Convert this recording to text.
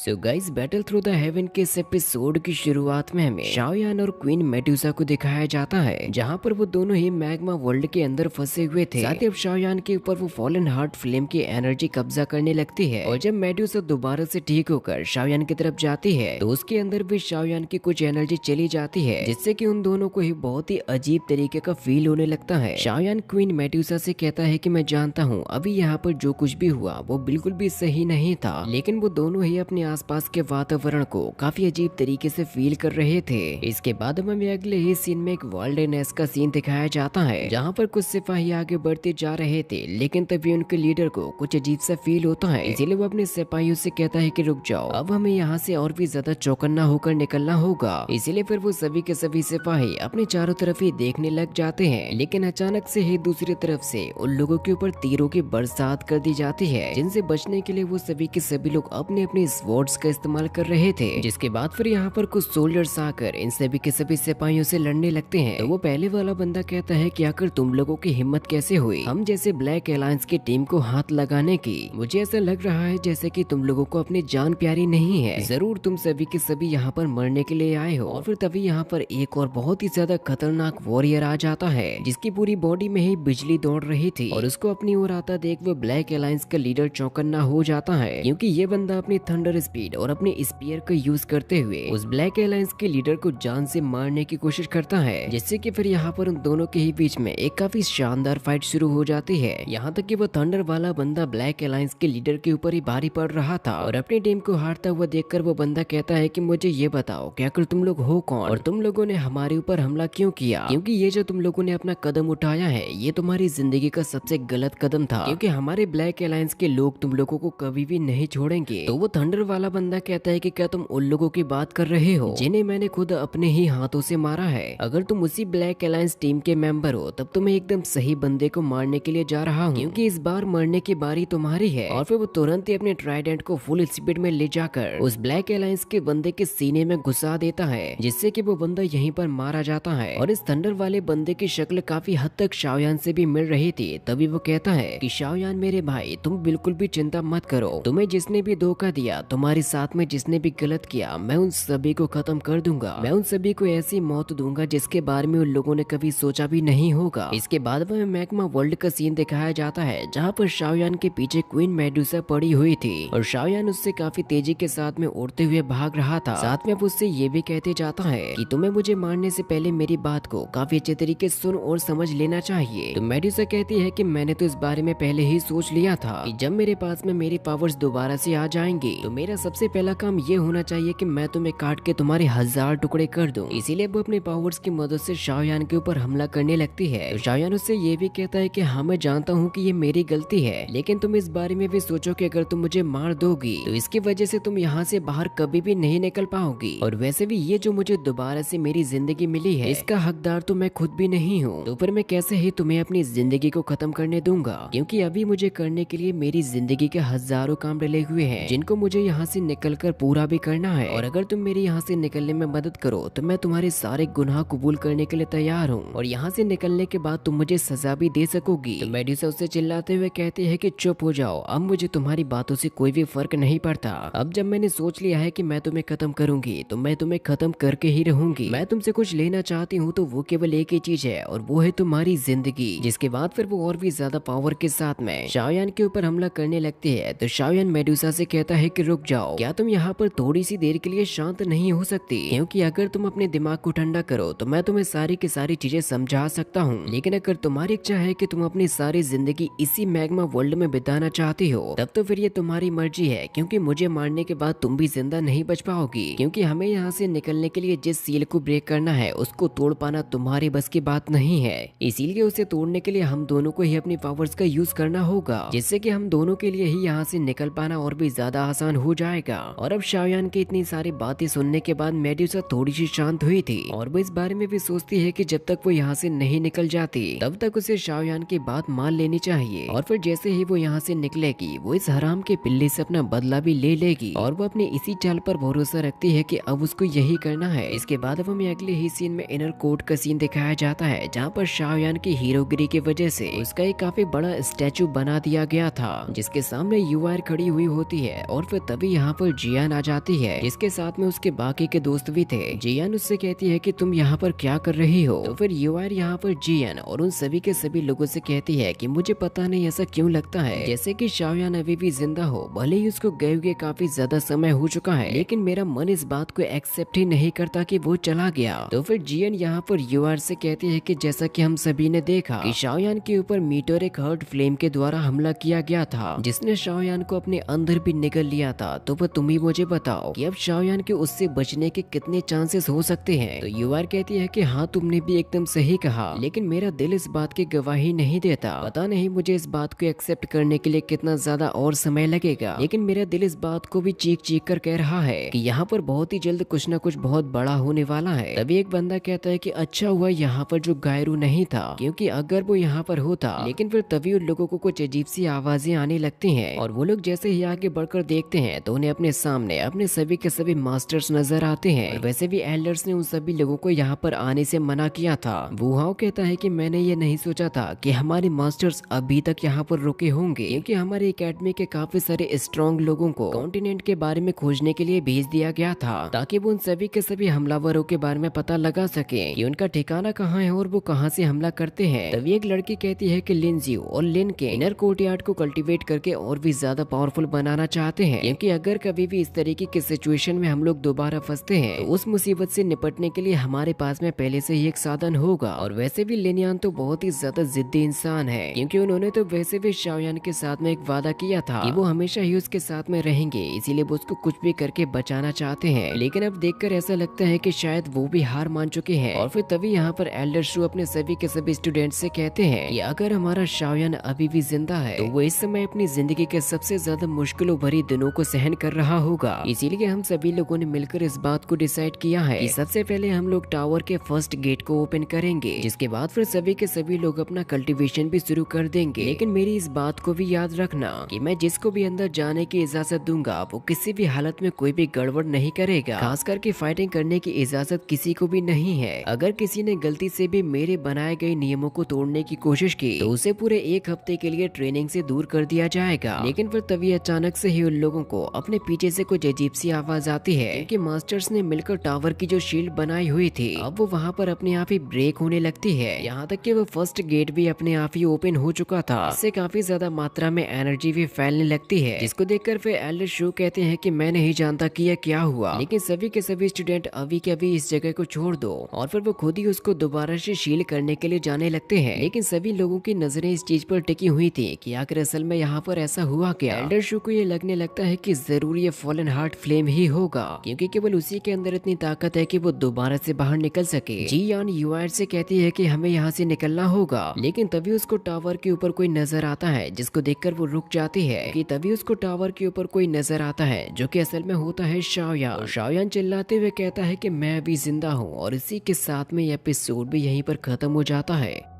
So guys, battle through the haven के इस episode की शुरुआत में हमें शाओयान और क्वीन मेडुसा को दिखाया जाता है, जहां पर वो दोनों ही मैग्मा वर्ल्ड के अंदर फंसे हुए थे। साथ ही अब शाओयान के ऊपर वो फॉलन हार्ट फ्लेम की एनर्जी कब्जा करने लगती है, और जब मेडुसा दोबारा से ठीक होकर शाओयान की तरफ जाती है तो उसके अंदर भी शाओयान की कुछ एनर्जी चली जाती है, जिससे कि उन दोनों को ही बहुत ही अजीब तरीके का फील होने लगता है। शाओयान क्वीन मेडुसा से कहता है कि मैं जानता हूँ अभी यहाँ पर जो कुछ भी हुआ वो बिल्कुल भी सही नहीं था, लेकिन वो दोनों ही अपने आसपास के वातावरण को काफी अजीब तरीके से फील कर रहे थे। इसके बाद हमें अगले ही सीन में एक वाइल्डनेस का सीन दिखाया जाता है, जहाँ पर कुछ सिपाही आगे बढ़ते जा रहे थे, लेकिन तभी उनके लीडर को कुछ अजीब सा फील होता है। इसीलिए वो अपने सिपाहियों से कहता है कि रुक जाओ, अब हमें यहाँ से और भी ज्यादा चौकन्ना होकर निकलना होगा। इसीलिए फिर वो सभी के सभी सिपाही अपने चारों तरफ ही देखने लग जाते हैं, लेकिन अचानक से ही दूसरी तरफ से उन लोगों के ऊपर तीरों की बरसात कर दी जाती है, जिनसे बचने के लिए वो सभी के सभी लोग अपने अपने स्वॉर्ड्स का इस्तेमाल कर रहे थे। जिसके बाद फिर यहाँ पर कुछ सोल्जर्स आकर इन सभी के सभी सिपाहियों से लड़ने लगते हैं। तो वो पहले वाला बंदा कहता है कि आखिर तुम लोगों की हिम्मत कैसे हुई हम जैसे ब्लैक अलायंस की टीम को हाथ लगाने की? मुझे ऐसा लग रहा है जैसे कि तुम लोगों को अपनी जान प्यारी नहीं है। जरूर तुम सभी के सभी यहाँ पर मरने के लिए आए हो। और फिर तभी यहाँ पर एक और बहुत ही ज्यादा खतरनाक वॉरियर आ जाता है, जिसकी पूरी बॉडी में ही बिजली दौड़ रही थी, और उसको अपनी ओर आता देख वो ब्लैक अलायंस का लीडर चौकन्ना हो जाता है, क्योंकि ये बंदा अपनी थंडर स्पीड और अपने स्पीयर का यूज करते हुए उस ब्लैक अलायंस के लीडर को जान से मारने की कोशिश करता है, जिससे कि फिर यहाँ पर उन दोनों के ही बीच में एक काफी शानदार फाइट शुरू हो जाती है। यहाँ तक कि वो थंडर वाला बंदा ब्लैक अलायंस के लीडर के ऊपर ही भारी पड़ रहा था, और अपनी टीम को हारता हुआ देखकर वो बंदा कहता है कि मुझे ये बताओ कि आखिर तुम लोग हो कौन, और तुम लोगों ने हमारे ऊपर हमला क्यों किया? क्योंकि ये जो तुम लोगों ने अपना कदम उठाया है ये तुम्हारी जिंदगी का सबसे गलत कदम था, क्योंकि हमारे ब्लैक अलायंस के लोग तुम लोगों को कभी भी नहीं छोड़ेंगे। तो वो थंडर वाला बंदा कहता है कि क्या तुम उन लोगों की बात कर रहे हो जिन्हें मैंने खुद अपने ही हाथों से मारा है? अगर तुम उसी ब्लैक अलायंस टीम के मेंबर हो तब तो मैं एकदम सही बंदे को मारने के लिए जा रहा हूँ, क्योंकि इस बार मरने की बारी तुम्हारी है। और फिर वो तुरंत ही अपने ट्राइडेंट को फुल स्पीड में ले जाकर उस ब्लैक अलायंस के बंदे के सीने में घुसा देता है, जिससे कि वो बंदा यहीं पर मारा जाता है। और इस थंडर वाले बंदे की शक्ल काफी हद तक शाओयान से भी मिल रही थी। तभी वो कहता है कि शाओयान मेरे भाई, तुम बिल्कुल भी चिंता मत करो, तुम्हें जिसने भी धोखा दिया, तुम्हारे साथ में जिसने भी गलत किया, मैं उन सभी को खत्म कर दूंगा। मैं उन सभी को ऐसी मौत दूंगा जिसके बारे में उन लोगों ने कभी सोचा भी नहीं होगा। इसके बाद वह मैग्मा वर्ल्ड का सीन दिखाया जाता है, जहाँ पर शाओयान के पीछे क्वीन मेडुसा पड़ी हुई थी, और शाओयान उससे काफी तेजी के साथ में उड़ते हुए भाग रहा था। साथ में उससे ये भी कहते जाता है कि तुम्हें मुझे मारने से पहले मेरी बात को काफी अच्छे तरीके से सुन और समझ लेना चाहिए। तो मेडुसा कहती है कि मैंने तो इस बारे में पहले ही सोच लिया था कि जब मेरे पास में मेरी पावर्स दोबारा से आ जाएंगी तो मेरा सबसे पहला काम ये होना चाहिए कि मैं तुम्हें काट के तुम्हारे 1000 टुकड़े कर दूं। इसीलिए वो अपने पावर्स की मदद से शाओयान के ऊपर हमला करने लगती है। तो शाओयान उससे ये भी कहता है कि हाँ, मैं जानता हूँ कि ये मेरी गलती है, लेकिन तुम इस बारे में भी सोचो कि अगर तुम मुझे मार दोगी तो इसकी वजह से तुम यहाँ से बाहर कभी भी नहीं निकल पाओगी। और वैसे भी ये जो मुझे दोबारा से मेरी जिंदगी मिली है इसका हकदार तो मैं खुद भी नहीं हूँ, तो फिर मैं कैसे ही तुम्हें अपनी जिंदगी को खत्म करने दूंगा? क्योंकि अभी मुझे करने के लिए मेरी जिंदगी के हजारों काम डले हुए हैं, जिनको मुझे यहाँ से निकल कर पूरा भी करना है। और अगर तुम मेरी यहाँ से निकलने में मदद करो तो मैं तुम्हारे सारे गुनाह कबूल करने के लिए तैयार हूँ, और यहाँ से निकलने के बाद तुम मुझे सजा भी दे सकोगी। तो मेडुसा उससे चिल्लाते हुए कहती है कि चुप हो जाओ, अब मुझे तुम्हारी बातों से कोई भी फर्क नहीं पड़ता। अब जब मैंने सोच लिया है कि मैं तुम्हें खत्म करूंगी तो मैं तुम्हें खत्म करके ही रहूंगी। मैं तुमसे कुछ लेना चाहती हूँ तो वो केवल एक ही चीज है, और वो है तुम्हारी जिंदगी। जिसके बाद फिर वो और भी ज्यादा पावर के साथ में शाओयान के ऊपर हमला करने लगती है। तो शाओयान मेडुसा से कहता है कि रुक जाओ, क्या तुम यहाँ पर थोड़ी सी देर के लिए शांत नहीं हो सकती? क्योंकि अगर तुम अपने दिमाग को ठंडा करो तो मैं तुम्हें सारी की सारी चीजें समझा सकता हूँ, लेकिन अगर तुम्हारी इच्छा है कि तुम अपनी सारी जिंदगी इसी मैग्मा वर्ल्ड में बिताना चाहती हो तब तो फिर ये तुम्हारी मर्जी है, क्योंकि मुझे मारने के बाद तुम भी जिंदा नहीं बच पाओगी। क्योंकि हमें यहाँ से निकलने के लिए जिस सील को ब्रेक करना है उसको तोड़ पाना तुम्हारी बस की बात नहीं है। इसीलिए उसे तोड़ने के लिए हम दोनों को ही अपनी पावर्स का यूज करना होगा, जिससे कि हम दोनों के लिए ही यहाँ से निकल पाना और भी ज्यादा आसान हो जाएगा। और अब शाओयान की इतनी सारी बातें सुनने के बाद मेडुसा थोड़ी सी शांत हुई थी, और वो इस बारे में भी सोचती है कि जब तक वो यहाँ से नहीं निकल जाती तब तक उसे शाओयान की बात मान लेनी चाहिए। और फिर जैसे ही वो यहाँ से निकलेगी वो इस हराम के पिल्ले से अपना बदला भी ले लेगी, और वो अपने इसी चाल पर भरोसा रखती है कि अब उसको यही करना है। इसके बाद अब हमें अगले ही सीन में इनर कोर्ट का सीन दिखाया जाता है, जहाँ पर शाओयान की हीरोगिरी की वजह से उसका एक काफी बड़ा स्टैचू बना दिया गया था, जिसके सामने यूआर खड़ी हुई होती है। और फिर तभी तभी यहाँ पर जियान आ जाती है, जिसके साथ में उसके बाकी के दोस्त भी थे। जियान उससे कहती है कि तुम यहाँ पर क्या कर रही हो। तो फिर यूआर यहाँ पर जियान और उन सभी के सभी लोगों से कहती है कि मुझे पता नहीं ऐसा क्यों लगता है जैसे कि शाओयान अभी भी जिंदा हो, भले ही उसको गए हुए काफी ज्यादा समय हो चुका है, लेकिन मेरा मन इस बात को एक्सेप्ट ही नहीं करता कि वो चला गया। तो फिर जियान यहाँ पर यूआर से कहती है कि जैसा कि हम सभी ने देखा कि शाओयान के ऊपर मीटेरिक हर्ट फ्लेम के द्वारा हमला किया गया था, जिसने शाओयान को अपने अंदर भी निगल लिया था। तो वो तुम ही मुझे बताओ कि अब शाओयान के उससे बचने के कितने चांसेस हो सकते हैं। तो यूआर कहती है कि हाँ, तुमने भी एकदम सही कहा, लेकिन मेरा दिल इस बात की गवाही नहीं देता। पता नहीं मुझे इस बात को एक्सेप्ट करने के लिए कितना ज्यादा और समय लगेगा, लेकिन मेरा दिल इस बात को भी चीख चीख कर कह रहा है कि यहाँ पर बहुत ही जल्द कुछ न कुछ बहुत बड़ा होने वाला है। तभी एक बंदा कहता है कि अच्छा हुआ यहाँ पर जो गायरू नहीं था, क्योंकि अगर वो यहाँ पर होता। लेकिन फिर तभी उन लोगों को कुछ अजीब सी आवाजें आने लगती हैं और वो लोग जैसे ही आगे बढ़कर देखते हैं तो उन्हें अपने सामने अपने सभी के सभी मास्टर्स नजर आते हैं। वैसे भी एल्डर्स ने उन सभी लोगों को यहाँ पर आने से मना किया था। वुहाओ कहता है कि मैंने ये नहीं सोचा था कि हमारे मास्टर्स अभी तक यहाँ पर रुके होंगे, क्योंकि हमारी एकेडमी के काफी सारे स्ट्रॉन्ग लोगों को कॉन्टिनेंट के बारे में खोजने के लिए भेज दिया गया था, ताकि वो उन सभी के सभी हमलावरों के बारे में पता लगा सके कि उनका ठिकाना कहाँ है और वो कहाँ से हमला करते हैं। तभी एक लड़की कहती है कि लिनजियो और लिन के इनर कोर्टयार्ड को कल्टीवेट करके और भी ज्यादा पावरफुल बनाना चाहते हैं, क्योंकि अगर कभी भी इस तरीके की सिचुएशन में हम लोग दोबारा फंसते हैं तो उस मुसीबत से निपटने के लिए हमारे पास में पहले से ही एक साधन होगा। और वैसे भी लिनयान तो बहुत ही ज्यादा जिद्दी इंसान है, क्योंकि उन्होंने तो वैसे भी शाओयान के साथ में एक वादा किया था कि वो हमेशा ही उसके साथ में रहेंगे, इसीलिए वो उसको कुछ भी करके बचाना चाहते हैं। लेकिन अब देखकर ऐसा लगता है कि शायद वो भी हार मान चुके हैं। और फिर तभी यहाँ पर एल्डर शू अपने सभी के सभी स्टूडेंट से कहते हैं कि अगर हमारा शाओयान अभी भी जिंदा है तो वो इस समय अपनी जिंदगी के सबसे ज्यादा मुश्किलों भरी दिनों को सहन कर रहा होगा। इसीलिए हम सभी लोगों ने मिलकर इस बात को डिसाइड किया है कि सबसे पहले हम लोग टावर के फर्स्ट गेट को ओपन करेंगे, जिसके बाद फिर सभी के सभी लोग अपना कल्टीवेशन भी शुरू कर देंगे। लेकिन मेरी इस बात को भी याद रखना कि मैं जिसको भी अंदर जाने की इजाजत दूंगा वो किसी भी हालत में कोई भी गड़बड़ नहीं करेगा, खास करके फाइटिंग करने की इजाजत किसी को भी नहीं है। अगर किसी ने गलती से भी मेरे बनाए गए नियमों को तोड़ने की कोशिश की तो उसे पूरे 1 हफ्ते के लिए ट्रेनिंग से दूर कर दिया जाएगा। लेकिन फिर तभी अचानक से ही उन लोगों को अपने पीछे से कुछ अजीब सी आवाज आती है, क्योंकि मास्टर्स ने मिलकर टावर की जो शील्ड बनाई हुई थी अब वो वहाँ पर अपने आप ही ब्रेक होने लगती है। यहाँ तक कि वो फर्स्ट गेट भी अपने आप ही ओपन हो चुका था। इससे काफी ज्यादा मात्रा में एनर्जी भी फैलने लगती है, जिसको देखकर फिर एल्डर शू कहते हैं कि मैं नहीं जानता कि यह क्या हुआ, लेकिन सभी के सभी स्टूडेंट अभी के अभी इस जगह को छोड़ दो। और फिर वो खुद ही उसको दोबारा से शील करने के लिए जाने लगते हैं। लेकिन सभी लोगों की नजरें इस चीज पर टिकी हुई थी कि आखिर असल में यहाँ पर ऐसा हुआ क्या। एल्डर शू को ये लगने लगता है कि जरूर ये फॉलन हार्ट फ्लेम ही होगा, क्योंकि केवल उसी के अंदर इतनी ताकत है कि वो दोबारा से बाहर निकल सके। जी यान यूआर से कहती है कि हमें यहाँ से निकलना होगा, लेकिन तभी उसको टावर के ऊपर कोई नजर आता है, जिसको देखकर वो रुक जाती है। कि तभी उसको टावर के ऊपर कोई नजर आता है, जो कि असल में होता है शाओयान। शाओयान चिल्लाते हुए कहता है कि मैं अभी जिंदा हूँ। और इसी के साथ में एपिसोड भी यहीं पर खत्म हो जाता है।